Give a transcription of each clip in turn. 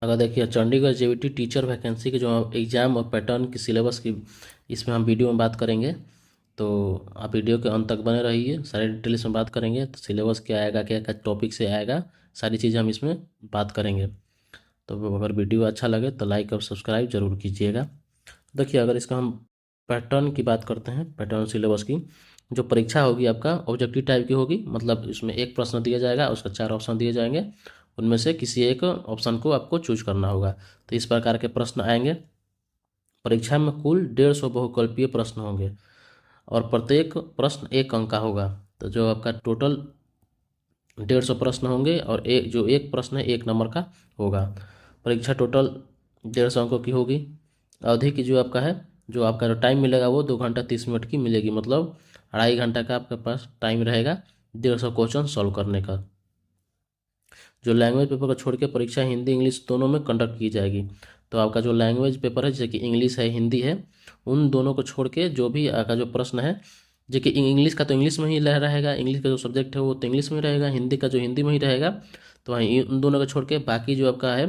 अगर देखिए Chandigarh JVT teacher vacancy के जो एग्ज़ाम और पैटर्न की सिलेबस की इसमें हम वीडियो में बात करेंगे। तो आप वीडियो के अंत तक बने रहिए, सारे डिटेल्स में बात करेंगे। तो सिलेबस क्या आएगा, क्या क्या टॉपिक से आएगा, सारी चीज़ें हम इसमें बात करेंगे। तो अगर वीडियो अच्छा लगे तो लाइक और सब्सक्राइब जरूर कीजिएगा। देखिए अगर इसका हम पैटर्न की बात करते हैं, पैटर्न सिलेबस की जो परीक्षा होगी आपका ऑब्जेक्टिव टाइप की होगी। मतलब इसमें एक प्रश्न दिया जाएगा, उसका 4 ऑप्शन दिए जाएंगे, उनमें से किसी एक ऑप्शन को आपको चूज करना होगा। तो इस प्रकार के प्रश्न आएंगे। परीक्षा में कुल 150 बहुकल्पीय प्रश्न होंगे और प्रत्येक प्रश्न 1 अंक का होगा। तो जो आपका टोटल 150 प्रश्न होंगे और एक प्रश्न है 1 नंबर का होगा। परीक्षा टोटल 150 अंकों की होगी। अवधि की जो आपका है, जो आपका जो टाइम मिलेगा वो 2 घंटा 30 मिनट की मिलेगी। मतलब 2.5 घंटा का आपके पास टाइम रहेगा 150 क्वेश्चन सॉल्व करने का। जो लैंग्वेज पेपर को छोड़ के परीक्षा हिंदी इंग्लिश दोनों में कंडक्ट की जाएगी। तो आपका जो लैंग्वेज पेपर है, जैसे कि इंग्लिश है हिंदी है, उन दोनों को छोड़ के जो भी आपका जो प्रश्न है, जो कि इंग्लिश का तो इंग्लिश में ही रहेगा, इंग्लिश का जो सब्जेक्ट है वो तो इंग्लिश में ही रहेगा, हिंदी का जो हिंदी में ही रहेगा। तो वहीं उन दोनों को छोड़ के बाकी जो आपका है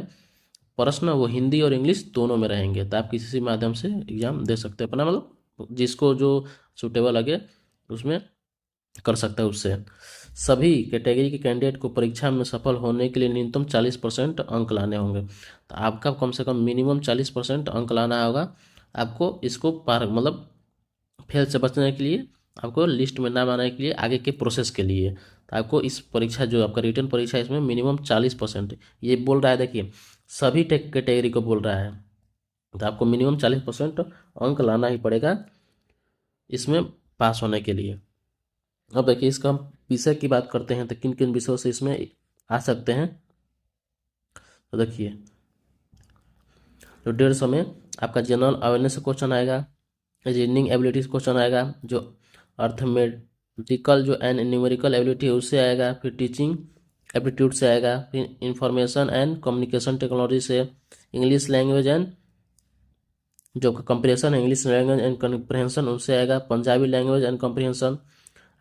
प्रश्न वो हिंदी और इंग्लिश दोनों में रहेंगे। तो आप किसी माध्यम से एग्जाम दे सकते हैं अपना, मतलब जिसको जो सूटेबल लगे उसमें कर सकता है उससे। सभी कैटेगरी के कैंडिडेट को परीक्षा में सफल होने के लिए न्यूनतम 40% अंक लाने होंगे। तो आपका कम से कम मिनिमम 40% अंक लाना होगा आपको, इसको पार मतलब फेल से बचने के लिए, आपको लिस्ट में नाम आने के लिए, आगे के प्रोसेस के लिए। तो आपको इस परीक्षा जो आपका रिटर्न परीक्षा है इसमें मिनिमम 40%, ये बोल रहा है देखिए सभी कैटेगरी को बोल रहा है। तो आपको मिनिमम 40% अंक लाना ही पड़ेगा इसमें पास होने के लिए। अब देखिए इसका हम विषय की बात करते हैं तो किन किन विषयों से इसमें आ सकते हैं। तो देखिए जो 150 में आपका जनरल अवेयरनेस से क्वेश्चन आएगा, रीजनिंग एबिलिटीज क्वेश्चन आएगा, जो अर्थमेटिकल जो एंड न्यूमेरिकल एबिलिटी है उससे आएगा, फिर टीचिंग एप्टीट्यूड से आएगा, फिर इंफॉर्मेशन एंड कम्युनिकेशन टेक्नोलॉजी से, इंग्लिश लैंग्वेज एंड जो कंप्रेशन है इंग्लिश लैंग्वेज एंड कम्प्रहेंशन उनसे आएगा, पंजाबी लैंग्वेज एंड कम्प्रहेंशन,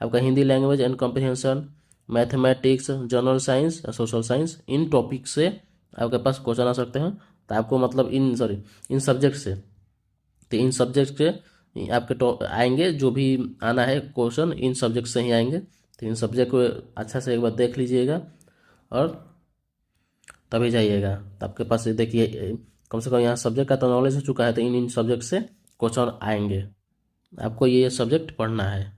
आपका Hindi language and comprehension, mathematics, general science, social science, इन टॉपिक से आपके पास क्वेश्चन आ सकते हैं। तो आपको मतलब इन सब्जेक्ट से, तो इन सब्जेक्ट से आपके आएंगे, जो भी आना है क्वेश्चन इन सब्जेक्ट से ही आएंगे। तो इन सब्जेक्ट को अच्छा से एक बार देख लीजिएगा और तभी जाइएगा। तो आपके पास देखिए कम से कम यहाँ सब्जेक्ट का तो नॉलेज हो चुका है, तो इन सब्जेक्ट से क्वेश्चन आएंगे। आपको ये सब्जेक्ट पढ़ना है।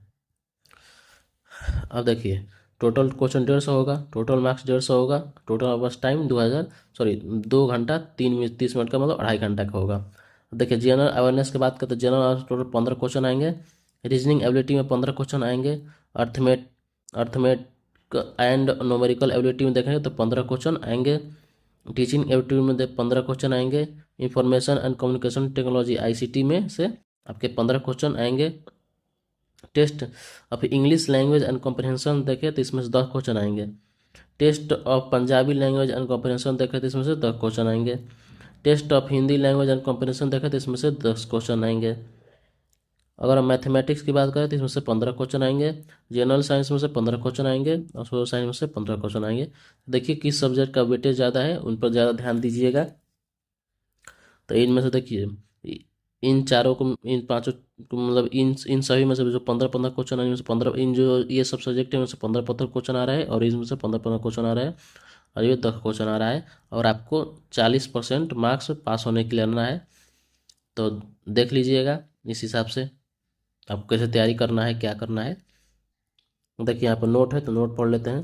अब देखिए टोटल क्वेश्चन 150 होगा, टोटल मार्क्स 150 होगा, टोटल बस टाइम 2 घंटा 30 मिनट का, मतलब 2.5 घंटा का होगा। देखिए जनरल अवेयरनेस की बात करते हैं, जनरल टोटल 15 क्वेश्चन आएंगे, रीजनिंग एबिलिटी में 15 क्वेश्चन आएंगे, अर्थमेट एंड न्यूमेरिकल एबिलिटी में देखेंगे तो 15 क्वेश्चन आएंगे, टीचिंग एबिलिटी में 15 क्वेश्चन आएंगे, information and communication technology ICT में से आपके 15 क्वेश्चन आएंगे। टेस्ट अब इंग्लिश लैंग्वेज एंड कॉम्प्रहेंशन देखें तो इसमें से 10 क्वेश्चन आएंगे। Test of Punjabi language and comprehension देखें तो इसमें से 10 क्वेश्चन आएंगे। Test of Hindi language and comprehension देखें तो इसमें से 10 क्वेश्चन आएंगे। अगर हम मैथमेटिक्स की बात करें तो इसमें से 15 क्वेश्चन आएंगे, जनरल साइंस में से 15 क्वेश्चन आएंगे और सोशल साइंस में से 15 क्वेश्चन आएंगे। देखिए किस सब्जेक्ट का वेटेज ज़्यादा है उन पर ज़्यादा ध्यान दीजिएगा। तो इनमें से देखिए इन चारों को, इन पांचों को, मतलब इन सभी में से जो 15-15 क्वेश्चन है, इनमें से 15, इन जो ये सब सब्जेक्ट है उनमें से 15-15 क्वेश्चन आ रहा है और इसमें से 15-15 क्वेश्चन आ रहा है और ये 10 क्वेश्चन आ रहा है। और आपको 40% मार्क्स पास होने के लिए आना है। तो देख लीजिएगा इस हिसाब से आपको कैसे तैयारी करना है, क्या करना है। देखिए यहाँ पर नोट है तो नोट पढ़ लेते हैं।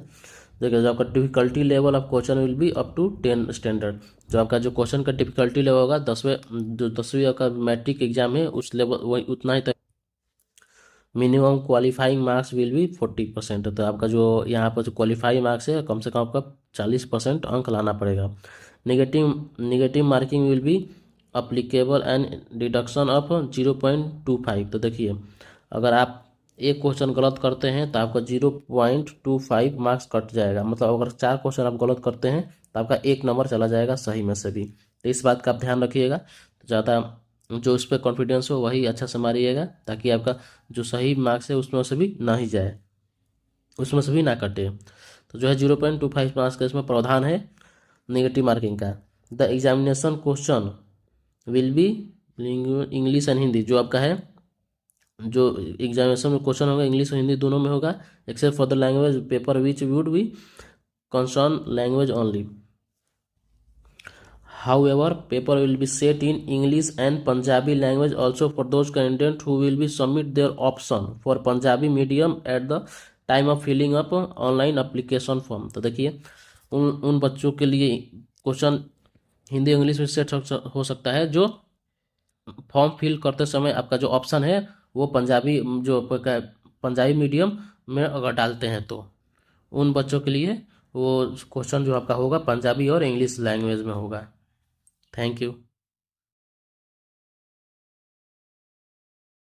देखिए जो आपका difficulty level of question will be up to 10 standard. जो आपका जो क्वेश्चन का डिफिकल्टी लेवल होगा 10वीं का मैट्रिक एग्जाम है उस लेवल वही उतना ही तक। Minimum qualifying marks will be 40%। तो आपका जो यहाँ पर जो क्वालिफाइंग मार्क्स है कम से कम आपका 40% अंक लाना पड़ेगा। Negative marking will be applicable and deduction of 0.25। तो देखिए अगर आप एक क्वेश्चन गलत करते हैं तो आपका 0.25 मार्क्स कट जाएगा। मतलब अगर 4 क्वेश्चन आप गलत करते हैं तो आपका 1 नंबर चला जाएगा सही में से भी। तो इस बात का आप ध्यान रखिएगा। तो ज़्यादा जो उस पर कॉन्फिडेंस हो वही अच्छा से मारिएगा, ताकि आपका जो सही मार्क्स है उसमें से भी ना ही जाए, उसमें से भी ना कटे। तो जो है 0.25 मार्क्स का इसमें प्रावधान है नेगेटिव मार्किंग का। The examination question will B English and Hindi, जो आपका है जो एग्जामिनेशन में क्वेश्चन होगा इंग्लिश और हिंदी दोनों में होगा, except for the language paper which would be concern language only. However, paper will be set in English and Punjabi language also for those candidates who will be submit their option for Punjabi medium at the time of filling up online application form। तो देखिए उन बच्चों के लिए question Hindi English में set हो सकता है जो फॉर्म फिल करते समय आपका जो ऑप्शन है वो पंजाबी, जो पंजाबी मीडियम में अगर डालते हैं तो उन बच्चों के लिए वो क्वेश्चन जो आपका होगा पंजाबी और इंग्लिश लैंग्वेज में होगा। Thank you.